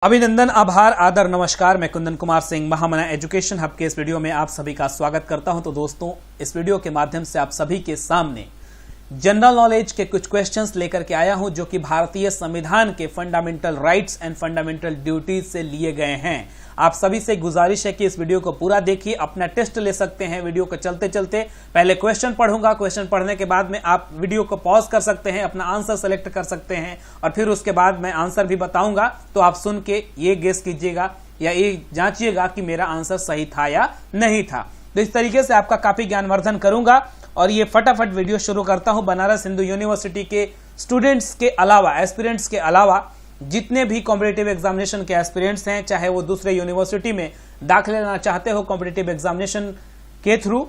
अभिनंदन, आभार, आदर, नमस्कार। मैं कुंदन कुमार सिंह, महामना एजुकेशन हब के इस वीडियो में आप सभी का स्वागत करता हूं। तो दोस्तों, इस वीडियो के माध्यम से आप सभी के सामने जनरल नॉलेज के कुछ क्वेश्चंस लेकर के आया हूं जो कि भारतीय संविधान के fundamental rights and fundamental duties से लिए गए हैं। आप सभी से गुजारिश है कि इस वीडियो को पूरा देखिए, अपना टेस्ट ले सकते हैं वीडियो को चलते चलते। पहले क्वेश्चन पढ़ूंगा, क्वेश्चन पढ़ने के बाद में आप वीडियो को पॉज कर सकते हैं, अपना आंसर सेलेक्ट कर सकते हैं और फिर उसके बाद मैं आंसर भी बताऊंगा। तो आप सुन के ये गेस कीजिएगा या ये जांचिएगा कि मेरा आंसर सही था या नहीं था। तो इस तरीके से आपका काफी ज्ञानवर्धन करूंगा और ये फटाफट वीडियो शुरू करता हूं। बनारस हिंदू यूनिवर्सिटी के स्टूडेंट्स के अलावा, एस्पिरेंट्स के अलावा जितने भी कॉम्पिटिटिव एग्जामिनेशन के एस्पिरेंट्स हैं, चाहे वो दूसरे यूनिवर्सिटी में दाखिला लेना चाहते हो कॉम्पिटिटिव एग्जामिनेशन के through,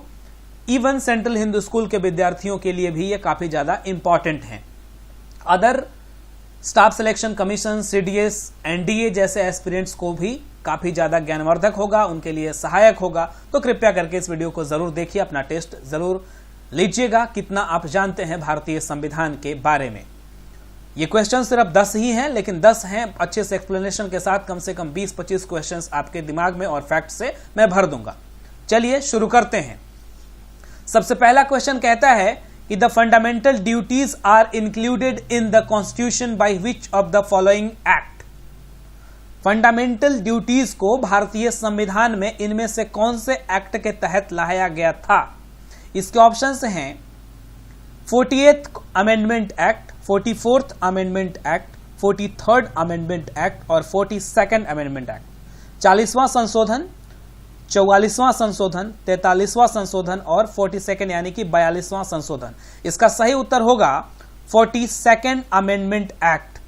even central Hindu school के विद्यार्थियों के लिए भी ये काफी ज्यादा इंपॉर्टेंट है। Other staff selection commission, CDS, NDA जैसे एस्पिरेंट्स को भी काफी ज्यादा ज्ञानवर्धक होगा, उनके लिए सहायक होगा। तो कृपया करके इस वीडियो को जरूर देखिए, अपना टेस्ट जरूर लीजिएगा कितना आप जानते हैं भारतीय संविधान के बारे में। ये क्वेश्चन सिर्फ 10 ही हैं, लेकिन 10 हैं अच्छे से एक्सप्लेनेशन के साथ। कम से कम 20-25 क्वेश्चंस आपके दिमाग में और फैक्ट से मैं भर दूंगा। चलिए शुरू करते हैं। सबसे पहला क्वेश्चन कहता है कि the fundamental duties are included in the constitution by which of the following act. Fundamental duties को भारतीय संविधान में इनमें से कौन से एक्ट के तहत लाया गया था? इसके ऑप्शंस हैं 48th amendment act, 44th amendment act, 43rd amendment act और 42nd अमेंडमेंट एक्ट। 40वां संशोधन, 44वां संशोधन, 43वां संशोधन और 42nd यानी कि 42वां संशोधन। इसका सही उत्तर होगा 42nd amendment act.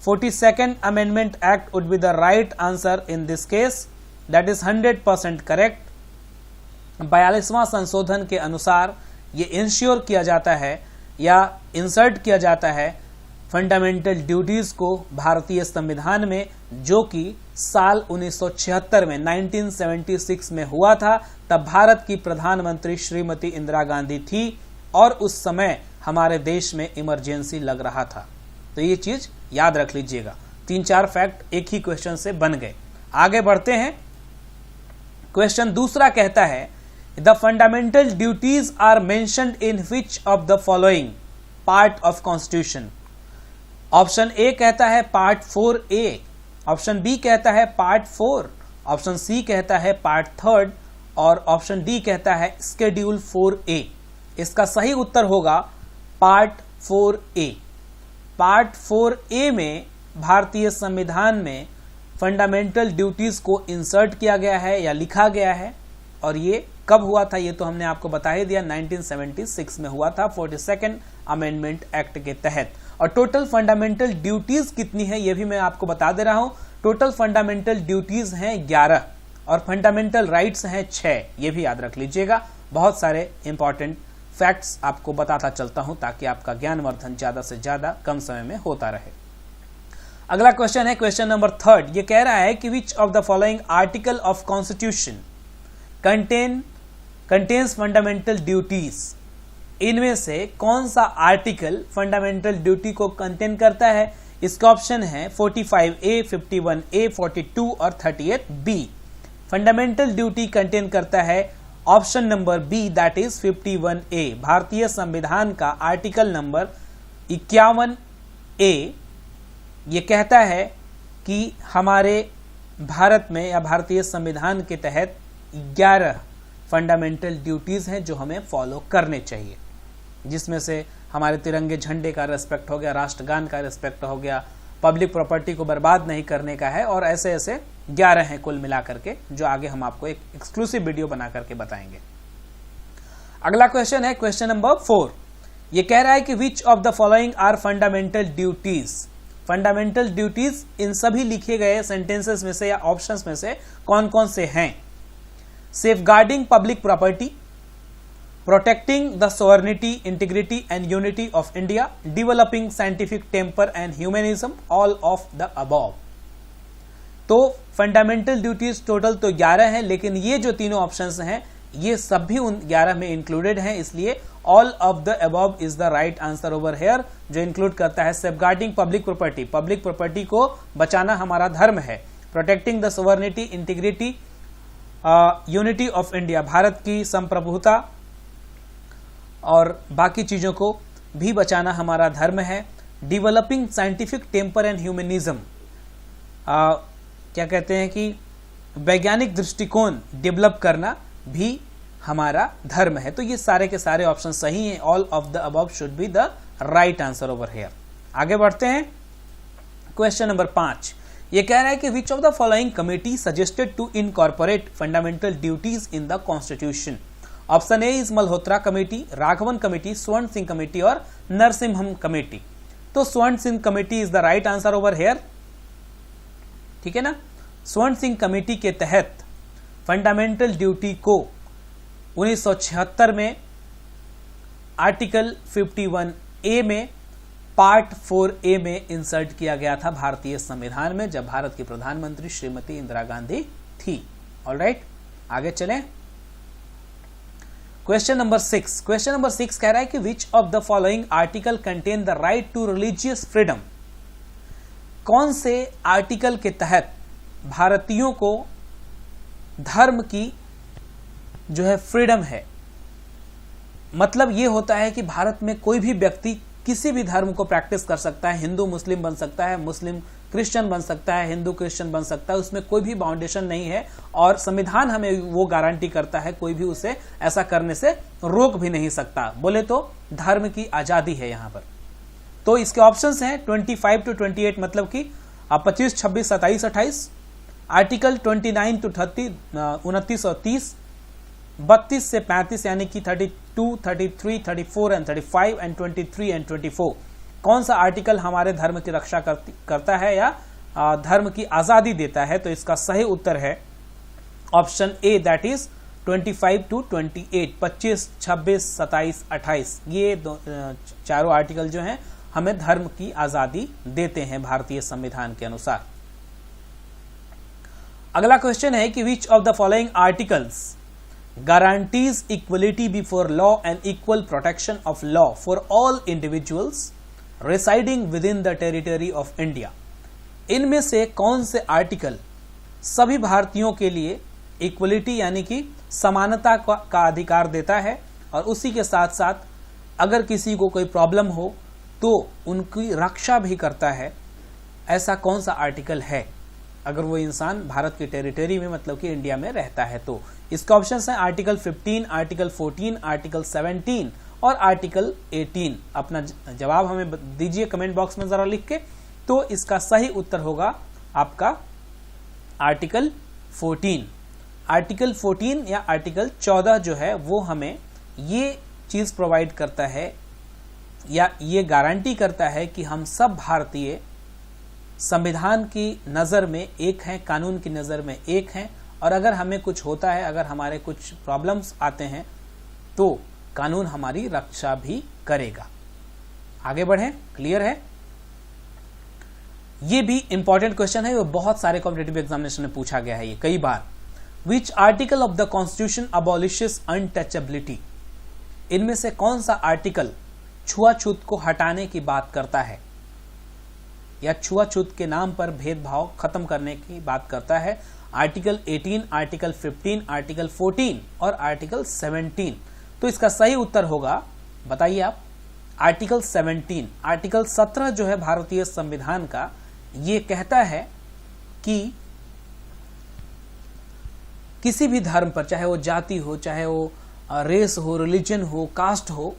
42nd amendment act would be the right answer in this case, that is 100% correct. 42वां संशोधन के अनुसार ये इंश्योर किया जाता है या इंसर्ट किया जाता है फंडामेंटल ड्यूटीज को भारतीय संविधान में, जो कि साल 1976 में 1976 में हुआ था। तब भारत की प्रधानमंत्री श्रीमती इंदिरा गांधी थी और उस समय हमारे देश में इमरजेंसी लग रहा था। तो ये चीज याद रख लीजिएगा। 3-4 फैक्ट एक ही क्वेश्चन से बन गए। आगे बढ़ते हैं। क्वेश्चन दूसरा कहता है The fundamental duties are mentioned in which of the following part of Constitution? Option A कहता है पार्ट 4A, ऑप्शन बी कहता है पार्ट 4, ऑप्शन सी कहता है पार्ट 3 और ऑप्शन डी कहता है शेड्यूल 4A। इसका सही उत्तर होगा पार्ट 4A। पार्ट 4A में भारतीय संविधान में फंडामेंटल ड्यूटीज को इंसर्ट किया गया है या लिखा गया है। और ये कब हुआ था ये तो हमने आपको बता ही दिया, 1976 में हुआ था 42nd अमेंडमेंट एक्ट के तहत। और टोटल फंडामेंटल ड्यूटीज कितनी है ये भी मैं आपको बता दे रहा हूं। टोटल फंडामेंटल ड्यूटीज हैं 11 और फंडामेंटल राइट्स हैं 6। ये भी याद रख लीजिएगा। बहुत सारे इंपॉर्टेंट फैक्ट्स आपको बताता चलता हूं ताकि आपका ज्ञानवर्धन ज्यादा से ज्यादा कम समय में होता रहे। अगला क्वेश्चन है क्वेश्चन नंबर 3। ये कह रहा है कि which of the following article of constitution contains fundamental duties. इनमें से कौन सा आर्टिकल फंडामेंटल ड्यूटी को कंटेन करता है? इसका ऑप्शन है 45A, 51A, 42 और 38B। फंडामेंटल ड्यूटी कंटेन करता है option number B, that is 51A। भारतीय संविधान का आर्टिकल नंबर 51A ये कहता है कि हमारे भारत में या भारतीय संविधान के तहत 11 फंडामेंटल ड्यूटीज हैं जो हमें फॉलो करने चाहिए, जिसमें से हमारे तिरंगे झंडे का रिस्पेक्ट हो गया, राष्ट्रगान का रिस्पेक्ट हो गया, पब्लिक प्रॉपर्टी को बर्बाद नहीं करने का है और ऐसे ऐसे 11 हैं कुल मिलाकर के, जो आगे हम आपको एक एक्सक्लूसिव वीडियो बना करके बताएंगे। अगला क्वेश्चन है क्वेश्चन नंबर 4। ये कह रहा है कि which of the following are fundamental duties. Fundamental duties इन सभी लिखे गए सेंटेंसेस में से या ऑप्शंस में से कौन कौन से हैं? Safeguarding public property, protecting the sovereignty, integrity and unity of India, developing scientific temper and humanism, all of the above। तो फंडामेंटल ड्यूटीज टोटल तो 11 हैं, लेकिन ये जो तीनों ऑप्शंस हैं ये सब भी उन 11 में इंक्लूडेड हैं, इसलिए all of the above is the right answer over here, जो इंक्लूड करता है safeguarding public property. Public property को बचाना हमारा धर्म है, protecting the sovereignty, integrity, unity of India, Bharat की संप्रभुता और बाकी चीजों को भी बचाना हमारा धर्म है। Developing scientific temper and humanism, क्या कहते हैं कि वैज्ञानिक दृष्टिकोण डेवलप करना भी हमारा धर्म है। तो ये सारे के सारे ऑप्शन सही हैं। All of the above should be the right answer over here. आगे बढ़ते हैं। क्वेश्चन नंबर 5 ये कह रहा है कि which of the following committee suggested to incorporate fundamental duties in the constitution. Option A is Malhotra committee, Raghavan committee, Swaran Singh committee और Narasimham committee. तो Swaran Singh committee is the right answer over here, ठीक है ना। स्वर्ण सिंह कमेटी के तहत फंडामेंटल ड्यूटी को 1976 में आर्टिकल 51A में पार्ट 4A में इंसर्ट किया गया था भारतीय संविधान में, जब भारत की प्रधानमंत्री श्रीमती इंदिरा गांधी थी। ऑलराइट, आगे चलें। क्वेश्चन नंबर 6 कह रहा है कि which of the following article contain the right to religious freedom. कौन से आर्टिकल के तहत भारतीयों को धर्म की जो है फ्रीडम है। मतलब ये होता है कि भारत में कोई भी व्यक्ति किसी भी धर्म को प्रैक्टिस कर सकता है, हिंदू मुस्लिम बन सकता है, मुस्लिम क्रिश्चियन बन सकता है, हिंदू क्रिश्चियन बन सकता है, उसमें कोई भी बाउंडेशन नहीं है और संविधान हमें वो गारंटी करता है, कोई भी उसे ऐसा करने से रोक भी नहीं सकता। बोले तो धर्म की आजादी है यहां पर। तो इसके ऑप्शंस हैं 25 to 28, मतलब कि 25, 26, 27, 28, आर्टिकल 29 to 30, 29 और 30, 32 से 35 यानी कि 32, 33, 34 एंड 35 एंड 23 एंड 24। कौन सा आर्टिकल हमारे धर्म की रक्षा करता है या धर्म की आजादी देता है? तो इसका सही उत्तर है option A, that is 25 to 28, 25, 26, 27, 28। ये चारों आर्टिकल जो हैं हमें धर्म की आजादी देते हैं भारतीय संविधान के अनुसार। अगला क्वेश्चन है कि which of the following articles guarantees equality before law and equal protection of law for all individuals residing within the territory of India. इनमें से कौन से आर्टिकल सभी भारतीयों के लिए इक्वलिटी यानी कि समानता का अधिकार देता है और उसी के साथ साथ अगर किसी को कोई प्रॉब्लम हो तो उनकी रक्षा भी करता है? ऐसा कौन सा आर्टिकल है अगर वो इंसान भारत की टेरिटरी में मतलब कि इंडिया में रहता है? तो इसके ऑप्शंस हैं आर्टिकल 15, आर्टिकल 14, आर्टिकल 17 और आर्टिकल 18। अपना जवाब हमें दीजिए कमेंट बॉक्स में जरा लिख के। तो इसका सही उत्तर होगा आपका आर्टिकल 14। आर्टिकल 14 या आर्टिकल 14 जो है वो हमें ये चीज प्रोवाइड करता है या ये गारंटी करता है कि हम सब भारतीय संविधान की नज़र में एक हैं, कानून की नज़र में एक हैं और अगर हमें कुछ होता है, अगर हमारे कुछ प्रॉब्लम्स आते हैं तो कानून हमारी रक्षा भी करेगा। आगे बढ़ें, क्लियर है? ये भी इंपॉर्टेंट क्वेश्चन है, वो बहुत सारे कॉम्पिटिटिव एग्जामिनेशन में पूछा गया है ये कई बार। Which article of the constitution abolishes untouchability. इनमें से कौन सा आर्टिकल छुआछूत को हटाने की बात करता है या छुआछूत के नाम पर भेदभाव खत्म करने की बात करता है? आर्टिकल 18, आर्टिकल 15, आर्टिकल 14 और आर्टिकल 17। तो इसका सही उत्तर होगा, बताइए आप, आर्टिकल 17। आर्टिकल 17 जो है भारतीय संविधान का, ये कहता है कि किसी भी धर्म पर, चाहे वो जाति हो, चाहे वो रेस हो, रिलीजन हो, कास्ट हो,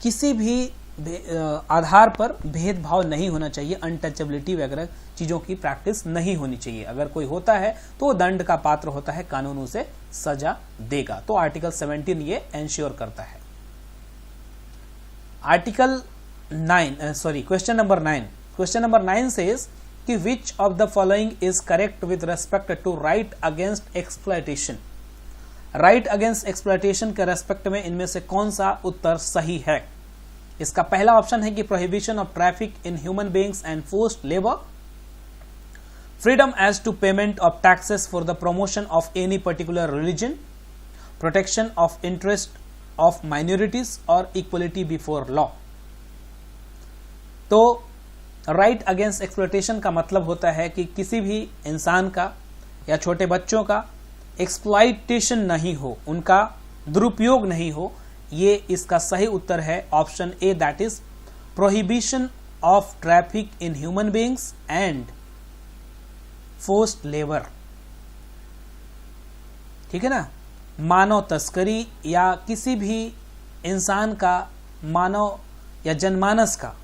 किसी भी आधार पर भेदभाव नहीं होना चाहिए, अनटचेबिलिटी वगैरह चीजों की प्रैक्टिस नहीं होनी चाहिए। अगर कोई होता है तो वो दंड का पात्र होता है, कानून उसे सजा देगा। तो आर्टिकल 17 ये एंश्योर करता है। आर्टिकल 9 क्वेश्चन नंबर 9 सेज कि which of the following is correct with respect to right against exploitation. Right against exploitation के रेस्पेक्ट में इनमें से कौन सा उत्तर सही है? इसका पहला ऑप्शन है कि prohibition of traffic in human beings and forced labour, freedom as to payment of taxes for the promotion of any particular religion, protection of interest of minorities और इक्वलिटी बिफोर लॉ। तो right against exploitation का मतलब होता है कि किसी भी इंसान का या छोटे बच्चों का एक्सप्लॉयटेशन नहीं हो, उनका दुरुपयोग नहीं हो। ये इसका सही उत्तर है option A, that is prohibition of traffic in human beings and forced labour. ठीक है ना, मानव तस्करी या किसी भी इंसान का मानव या जनमानस का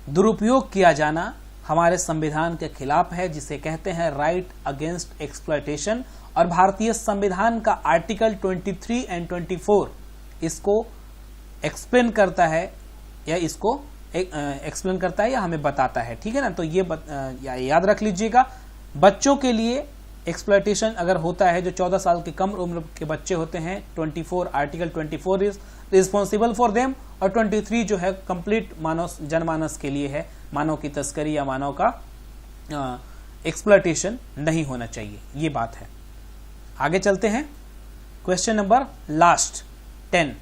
दुरुपयोग किया जाना हमारे संविधान के खिलाफ है, जिसे कहते हैं राइट अगेंस्ट एक्सप्लॉयटेशन। और भारतीय संविधान का आर्टिकल 23 एंड 24 इसको एक्सप्लेन करता है या इसको एक्सप्लेन करता है या हमें बताता है। ठीक है ना, तो ये याद रख लीजिएगा। बच्चों के लिए एक्सप्लॉयटेशन अगर होता है, जो 14 साल की कम उम्र के बच्चे होते हैं, 24 article 24 is responsible for them, और 23 जो है कंप्लीट मानव जनमानस के लिए है। मानव की तस्करी या मानव का एक्सप्लॉयटेशन नहीं होना चाहिए, ये बात है। आगे चलते हैं। Question number last 10,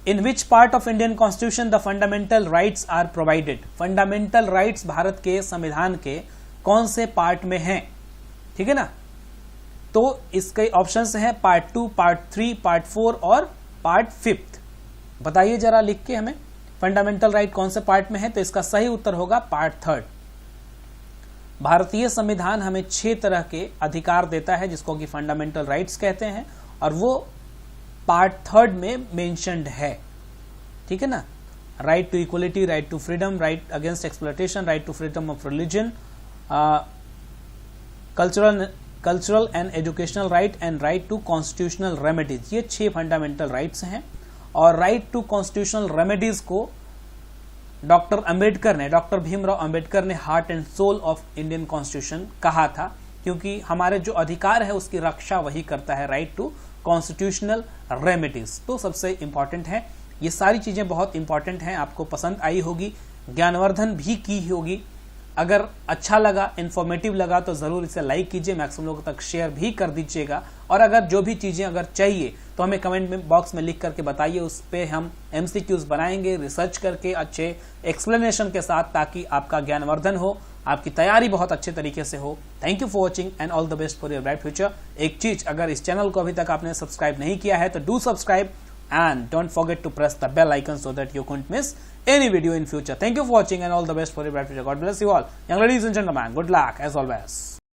in which part of Indian constitution the fundamental rights are provided. Fundamental rights Bharat के संविधान के कौन से पार्ट में हैं? ठीक है ना, तो इसके ऑप्शंस हैं पार्ट 2, पार्ट 3, पार्ट 4 और पार्ट 5। बताइए जरा लिख के हमें फंडामेंटल राइट कौन से पार्ट में है। तो इसका सही उत्तर होगा पार्ट 3। भारतीय संविधान हमें 6 तरह के अधिकार देता है जिसको कि फंडामेंटल राइट्स कहते हैं, और वो पार्ट 3 में मेंशन्ड है। ठीक है ना, right to equality, right to freedom, right against exploitation, right to freedom of religion, cultural and educational right and right to constitutional remedies. ये 6 फंडामेंटल राइट्स हैं। और राइट टू कॉन्स्टिट्यूशनल रेमेडीज को doctor Bhimrao Ambedkar ने heart and soul of Indian constitution कहा था, क्योंकि हमारे जो अधिकार है उसकी रक्षा वही करता है, राइट टू कॉन्स्टिट्यूशनल रेमेडीज। तो सबसे इंपॉर्टेंट है, ये सारी चीजें बहुत इंपॉर्टेंट हैं, आपको पसंद आई होगी, ज्ञानवर्धन भी की होगी। अगर अच्छा लगा, इन्फॉर्मेटिव लगा तो जरूर इसे लाइक कीजिए, मैक्सिमम लोगों तक शेयर भी कर दीजिएगा। और अगर जो भी चीजें अगर चाहिए तो हमें कमेंट बॉक्स में लिख करके बताइए, उस पर हम MCQs बनाएंगे रिसर्च करके अच्छे एक्सप्लेनेशन के साथ, ताकि आपका ज्ञानवर्धन हो, आपकी तैयारी बहुत अच्छे तरीके से हो। Thank you for watching and all the best for your bright future. एक चीज, अगर इस चैनल को अभी तक आपने सब्सक्राइब नहीं किया है तो do subscribe and don't forget to press the bell icon so that you couldn't miss any video in future. Thank you for watching and all the best for your bright future. God bless you all. Young ladies and gentlemen, good luck as always.